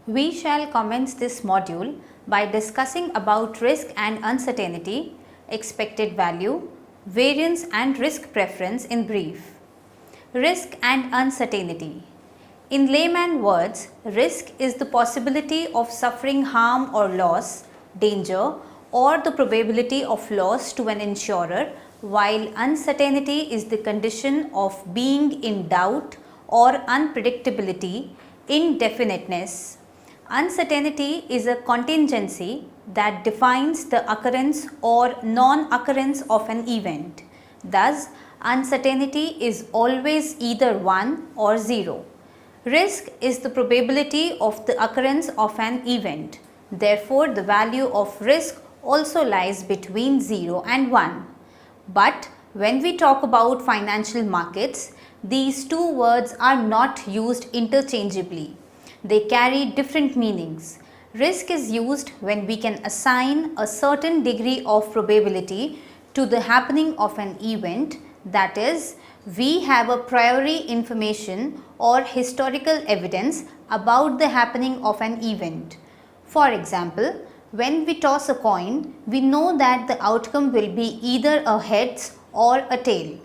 We shall commence this module by discussing about risk and uncertainty, expected value, variance and risk preference in brief. Risk and uncertainty. In layman words, risk is the possibility of suffering harm or loss, danger, or the probability of loss to an insurer, while uncertainty is the condition of being in doubt or unpredictability, indefiniteness. Uncertainty is a contingency that defines the occurrence or non-occurrence of an event. Thus, uncertainty is always either 1 or 0. Risk is the probability of the occurrence of an event. Therefore, the value of risk also lies between 0 and 1. But when we talk about financial markets, these two words are not used interchangeably. They carry different meanings. Risk is used when we can assign a certain degree of probability to the happening of an event, that is, we have a priori information or historical evidence about the happening of an event. For example, when we toss a coin, we know that the outcome will be either a heads or a tail.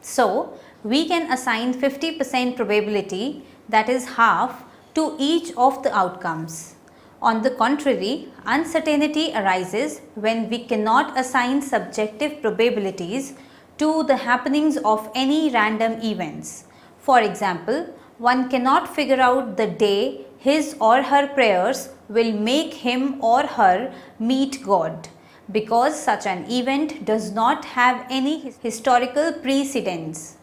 So, we can assign 50% probability, that is half, to each of the outcomes. On the contrary, uncertainty arises when we cannot assign subjective probabilities to the happenings of any random events. For example, one cannot figure out the day his or her prayers will make him or her meet God, because such an event does not have any historical precedence.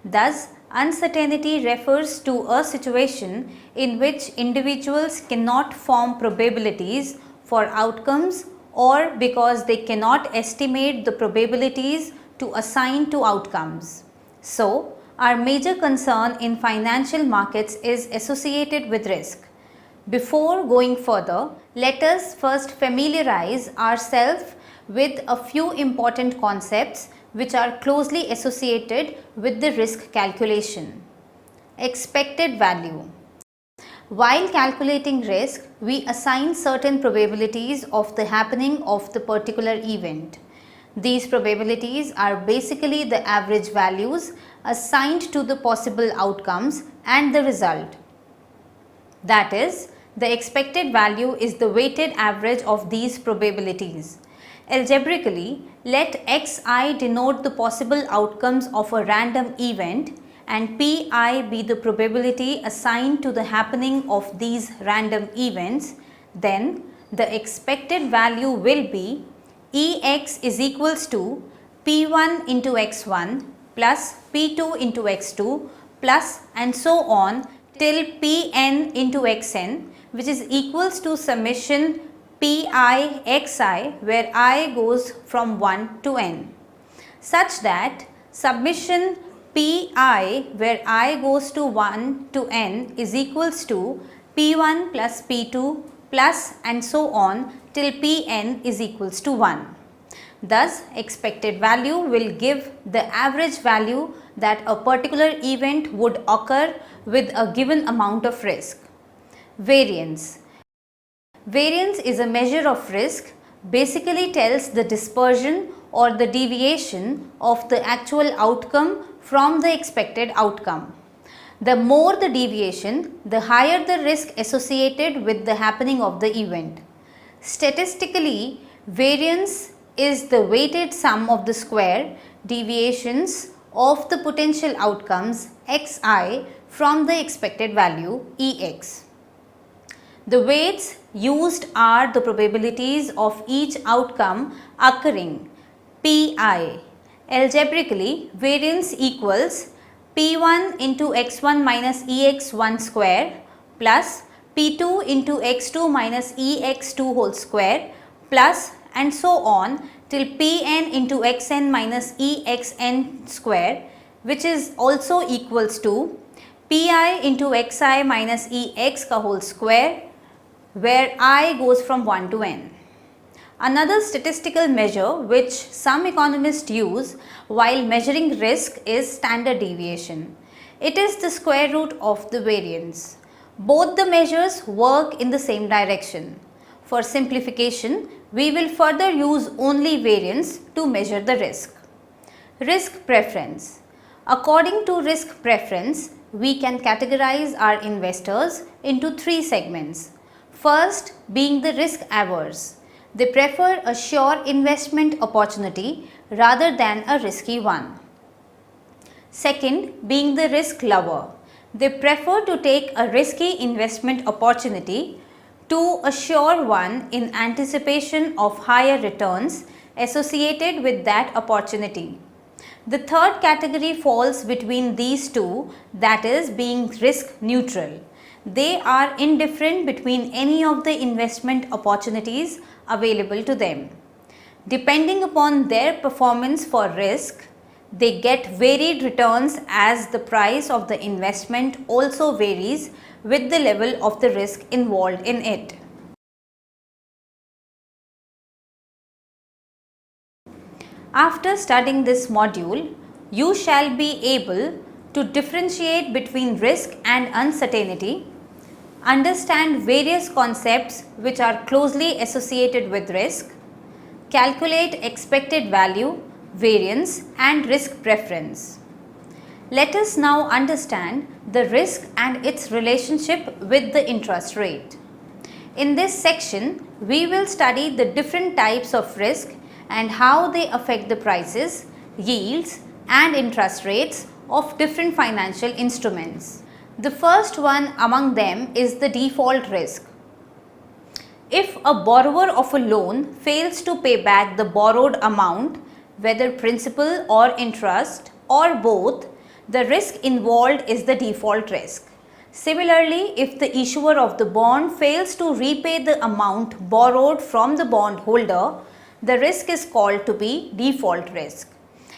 Thus, uncertainty refers to a situation in which individuals cannot form probabilities for outcomes, or because they cannot estimate the probabilities to assign to outcomes. So, our major concern in financial markets is associated with risk. Before going further, let us first familiarize ourselves with a few important concepts which are closely associated with the risk calculation. Expected value. While calculating risk, we assign certain probabilities of the happening of the particular event. These probabilities are basically the average values assigned to the possible outcomes and the result. That is, the expected value is the weighted average of these probabilities. Algebraically, let xi denote the possible outcomes of a random event and pi be the probability assigned to the happening of these random events. Then, the expected value will be Ex is equals to P1 into x1 plus P2 into x2 plus and so on till Pn into xn, which is equals to summation Pi xi, where I goes from 1 to n, such that summation Pi, where I goes to 1 to n, is equals to P1 plus P2 plus and so on till Pn is equals to 1. Thus, expected value will give the average value that a particular event would occur with a given amount of risk. Variance. Variance is a measure of risk, basically tells the dispersion or the deviation of the actual outcome from the expected outcome. The more the deviation, the higher the risk associated with the happening of the event. Statistically, variance is the weighted sum of the square deviations of the potential outcomes xi from the expected value Ex. The weights used are the probabilities of each outcome occurring, Pi. Algebraically, variance equals P1 into x1 minus Ex1 square plus P2 into x2 minus Ex2 whole square plus and so on till Pn into xn minus Exn square, which is also equals to Pi into xi minus Ex ka whole square, where I goes from 1 to n. Another statistical measure which some economists use while measuring risk is standard deviation. It is the square root of the variance. Both the measures work in the same direction. For simplification, we will further use only variance to measure the risk. Risk preference. According to risk preference, we can categorize our investors into three segments. First, being the risk averse. They prefer a sure investment opportunity rather than a risky one. Second, being the risk lover. They prefer to take a risky investment opportunity to a sure one in anticipation of higher returns associated with that opportunity. The third category falls between these two, that is being risk neutral. They are indifferent between any of the investment opportunities available to them. Depending upon their performance for risk, they get varied returns as the price of the investment also varies with the level of the risk involved in it. After studying this module, you shall be able to differentiate between risk and uncertainty, understand various concepts which are closely associated with risk, calculate expected value, variance and risk preference. Let us now understand the risk and its relationship with the interest rate. In this section, we will study the different types of risk and how they affect the prices, yields and interest rates of different financial instruments. The first one among them is the default risk. If a borrower of a loan fails to pay back the borrowed amount, whether principal or interest or both, the risk involved is the default risk. Similarly, if the issuer of the bond fails to repay the amount borrowed from the bondholder, the risk is called to be default risk.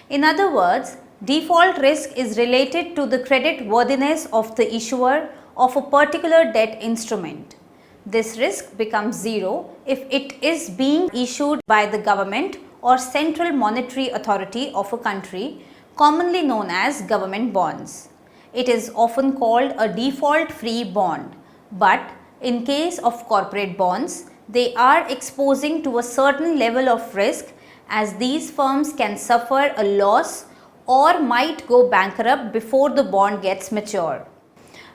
In other words, default risk is related to the credit worthiness of the issuer of a particular debt instrument. This risk becomes zero if it is being issued by the government or central monetary authority of a country, commonly known as government bonds. It is often called a default-free bond, but in case of corporate bonds, they are exposing to a certain level of risk as these firms can suffer a loss or might go bankrupt before the bond gets mature.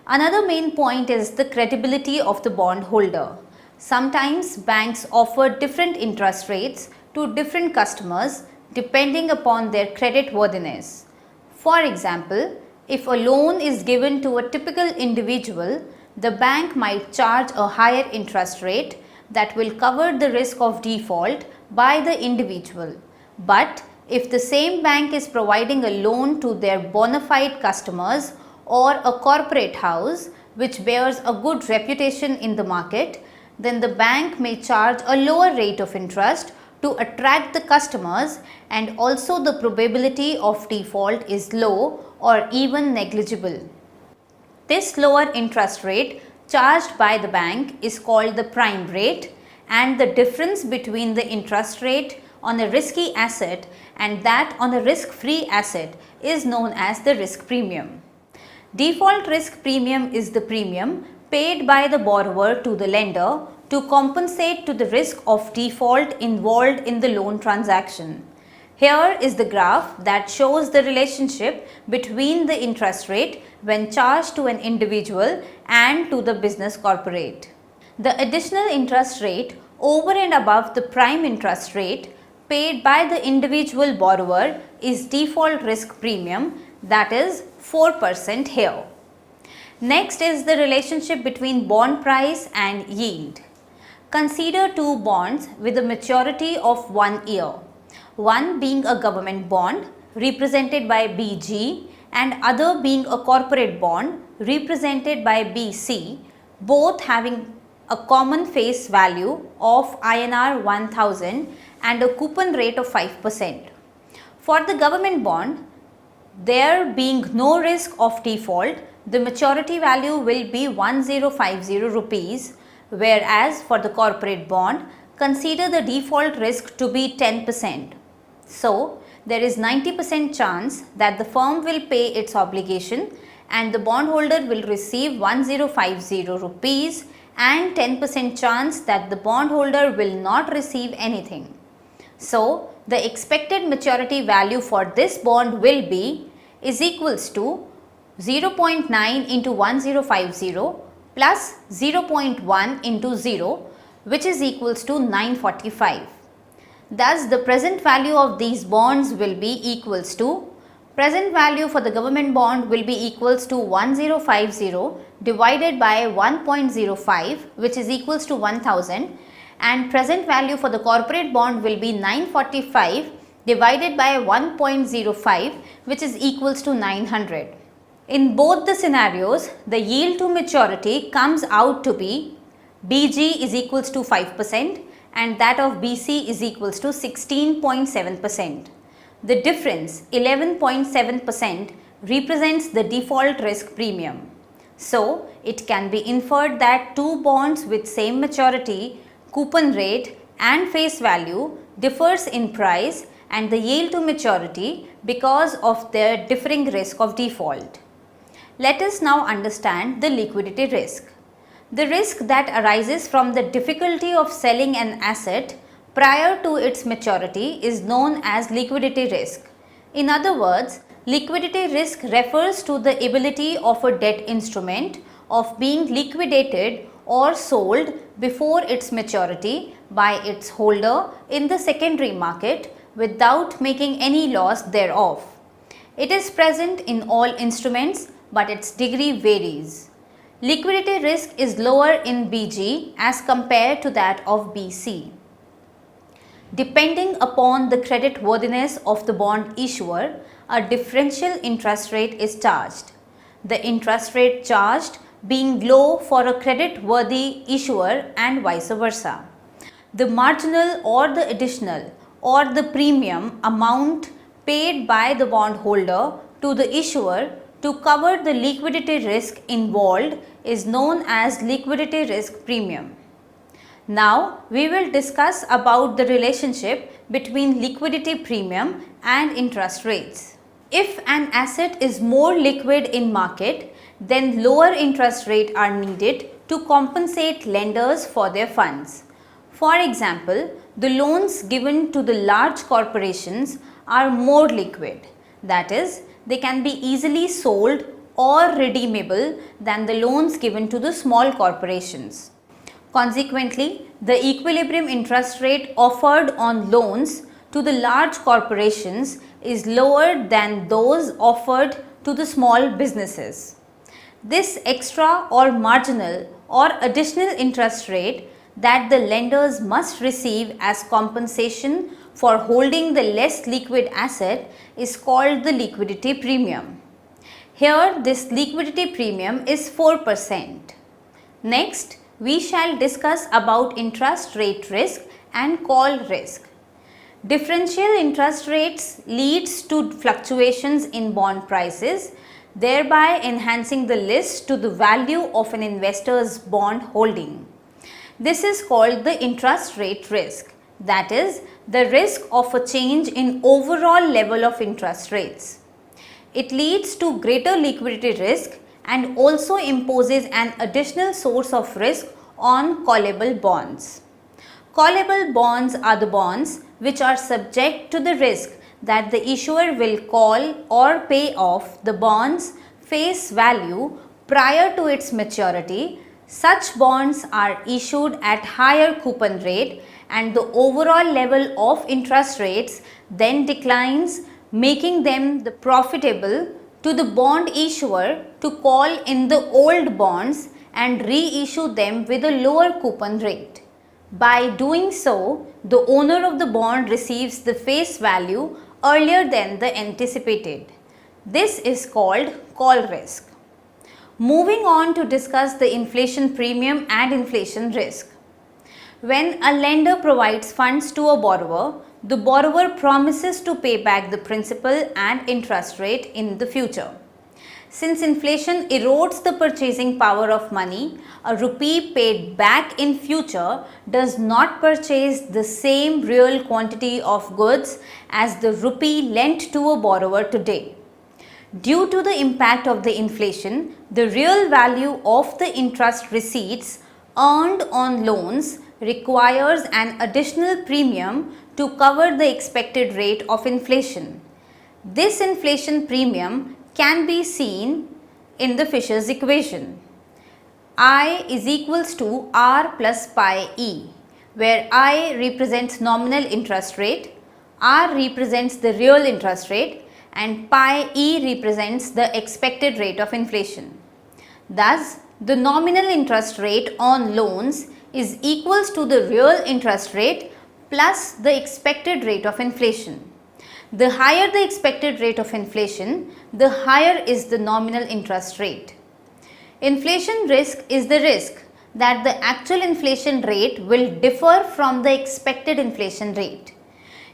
Another main point is the credibility of the bondholder. Sometimes banks offer different interest rates to different customers depending upon their credit worthiness. For example, if a loan is given to a typical individual, the bank might charge a higher interest rate that will cover the risk of default by the individual. But if the same bank is providing a loan to their bona fide customers or a corporate house which bears a good reputation in the market, then the bank may charge a lower rate of interest to attract the customers, and also the probability of default is low or even negligible. This lower interest rate charged by the bank is called the prime rate, and the difference between the interest rate on a risky asset and that on a risk-free asset is known as the risk premium. Default risk premium is the premium paid by the borrower to the lender to compensate to the risk of default involved in the loan transaction. Here is the graph that shows the relationship between the interest rate when charged to an individual and to the business corporate. The additional interest rate over and above the prime interest rate paid by the individual borrower is default risk premium, that is 4% here. Next is the relationship between bond price and yield. Consider two bonds with a maturity of 1 year, one being a government bond represented by BG and other being a corporate bond represented by BC, both having a common face value of INR 1000 and a coupon rate of 5%. For the government bond, there being no risk of default, the maturity value will be 1050 rupees, whereas for the corporate bond, consider the default risk to be 10%. So, there is 90% chance that the firm will pay its obligation and the bondholder will receive 1050 rupees and 10% chance that the bondholder will not receive anything. So, the expected maturity value for this bond will be is equals to 0.9 into 1050 plus 0.1 into 0, which is equals to 945. Thus, the present value of these bonds will be equals to, present value for the government bond will be equals to 1050 divided by 1.05, which is equals to 1000, and present value for the corporate bond will be 945 divided by 1.05, which is equals to 900. In both the scenarios, the yield to maturity comes out to be BG is equals to 5% and that of BC is equals to 16.7%. The difference 11.7% represents the default risk premium. So, it can be inferred that two bonds with same maturity, coupon rate and face value differs in price and the yield to maturity because of their differing risk of default. Let us now understand the liquidity risk. The risk that arises from the difficulty of selling an asset prior to its maturity is known as liquidity risk. In other words, liquidity risk refers to the ability of a debt instrument of being liquidated or sold before its maturity by its holder in the secondary market without making any loss thereof. It is present in all instruments, but its degree varies. Liquidity risk is lower in BG as compared to that of BC. Depending upon the credit worthiness of the bond issuer, a differential interest rate is charged. The interest rate charged being low for a credit worthy issuer and vice versa. The marginal or the additional or the premium amount paid by the bondholder to the issuer to cover the liquidity risk involved is known as liquidity risk premium. Now, we will discuss about the relationship between liquidity premium and interest rates. If an asset is more liquid in market, then lower interest rates are needed to compensate lenders for their funds. For example, the loans given to the large corporations are more liquid, that is, they can be easily sold or redeemable than the loans given to the small corporations. Consequently, the equilibrium interest rate offered on loans to the large corporations is lower than those offered to the small businesses. This extra or marginal or additional interest rate that the lenders must receive as compensation for holding the less liquid asset is called the liquidity premium. Here, this liquidity premium is 4%. Next, we shall discuss about interest rate risk and call risk. Differential interest rates leads to fluctuations in bond prices, thereby enhancing the risk to the value of an investor's bond holding. This is called the interest rate risk, that is, the risk of a change in overall level of interest rates. It leads to greater liquidity risk and also imposes an additional source of risk on callable bonds. Callable bonds are the bonds which are subject to the risk that the issuer will call or pay off the bond's face value prior to its maturity. Such bonds are issued at higher coupon rate and the overall level of interest rates then declines, making them profitable to the bond issuer to call in the old bonds and reissue them with a lower coupon rate. By doing so, the owner of the bond receives the face value earlier than the anticipated. This is called call risk. Moving on to discuss the inflation premium and inflation risk. When a lender provides funds to a borrower, the borrower promises to pay back the principal and interest rate in the future. Since inflation erodes the purchasing power of money, a rupee paid back in future does not purchase the same real quantity of goods as the rupee lent to a borrower today. Due to the impact of the inflation, the real value of the interest receipts earned on loans requires an additional premium to cover the expected rate of inflation. This inflation premium can be seen in the Fisher's equation. I is equals to R plus pi E, where I represents nominal interest rate, R represents the real interest rate, and pi E represents the expected rate of inflation. Thus, the nominal interest rate on loans is equals to the real interest rate plus the expected rate of inflation. The higher the expected rate of inflation, the higher is the nominal interest rate. Inflation risk is the risk that the actual inflation rate will differ from the expected inflation rate.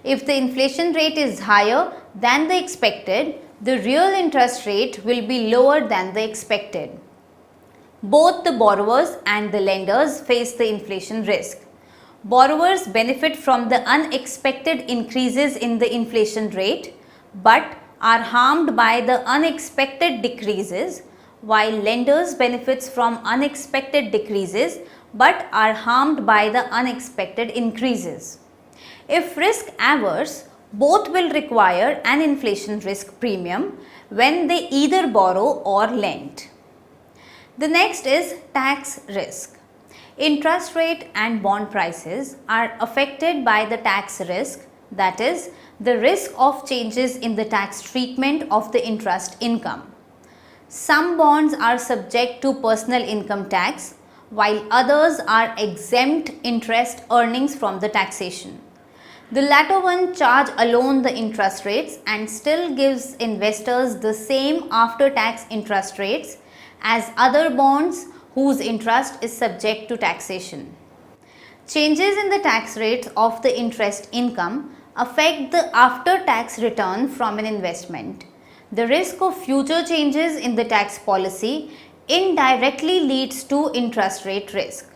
If the inflation rate is higher than the expected, the real interest rate will be lower than the expected. Both the borrowers and the lenders face the inflation risk. Borrowers benefit from the unexpected increases in the inflation rate but are harmed by the unexpected decreases, while lenders benefits from unexpected decreases but are harmed by the unexpected increases. If risk averse, both will require an inflation risk premium when they either borrow or lend. The next is tax risk. Interest rate and bond prices are affected by the tax risk, that is, the risk of changes in the tax treatment of the interest income. Some bonds are subject to personal income tax, while others are exempt interest earnings from the taxation. The latter one charge alone the interest rates and still gives investors the same after-tax interest rates as other bonds whose interest is subject to taxation. Changes in the tax rates of the interest income affect the after-tax return from an investment. The risk of future changes in the tax policy indirectly leads to interest rate risk.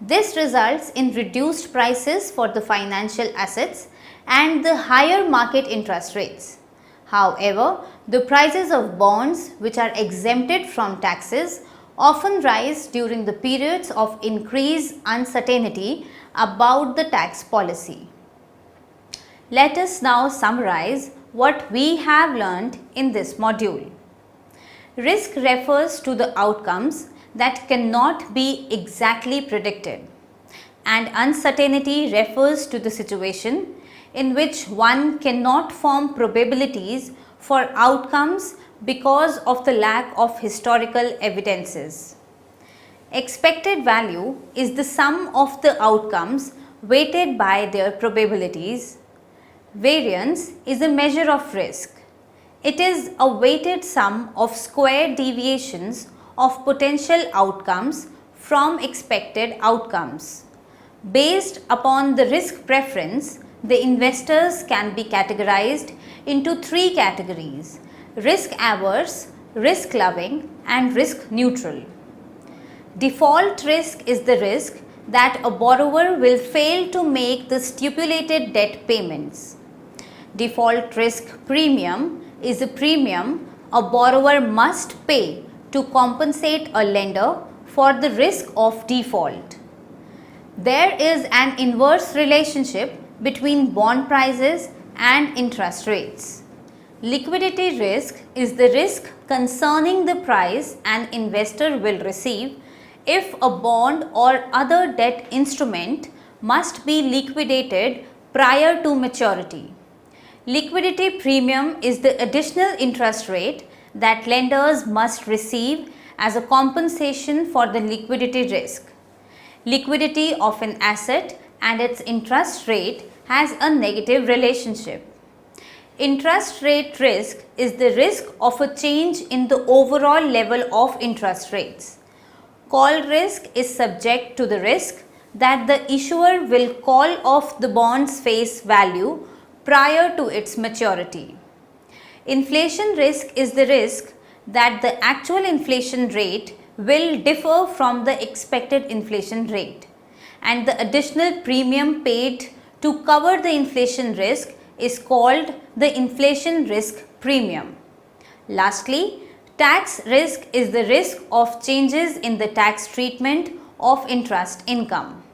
This results in reduced prices for the financial assets and the higher market interest rates. However, the prices of bonds which are exempted from taxes often rise during the periods of increased uncertainty about the tax policy. Let us now summarize what we have learned in this module. Risk refers to the outcomes that cannot be exactly predicted, and uncertainty refers to the situation in which one cannot form probabilities for outcomes because of the lack of historical evidences. Expected value is the sum of the outcomes weighted by their probabilities. Variance is a measure of risk. It is a weighted sum of square deviations of potential outcomes from expected outcomes. Based upon the risk preference, the investors can be categorized into three categories: risk averse, risk loving, and risk neutral. Default risk is the risk that a borrower will fail to make the stipulated debt payments. Default risk premium is a premium a borrower must pay to compensate a lender for the risk of default. There is an inverse relationship between bond prices and interest rates. Liquidity risk is the risk concerning the price an investor will receive if a bond or other debt instrument must be liquidated prior to maturity. Liquidity premium is the additional interest rate that lenders must receive as a compensation for the liquidity risk. Liquidity of an asset and its interest rate has a negative relationship. Interest rate risk is the risk of a change in the overall level of interest rates. Call risk is subject to the risk that the issuer will call off the bond's face value prior to its maturity. Inflation risk is the risk that the actual inflation rate will differ from the expected inflation rate, and the additional premium paid to cover the inflation risk is called the inflation risk premium. Lastly, tax risk is the risk of changes in the tax treatment of interest income.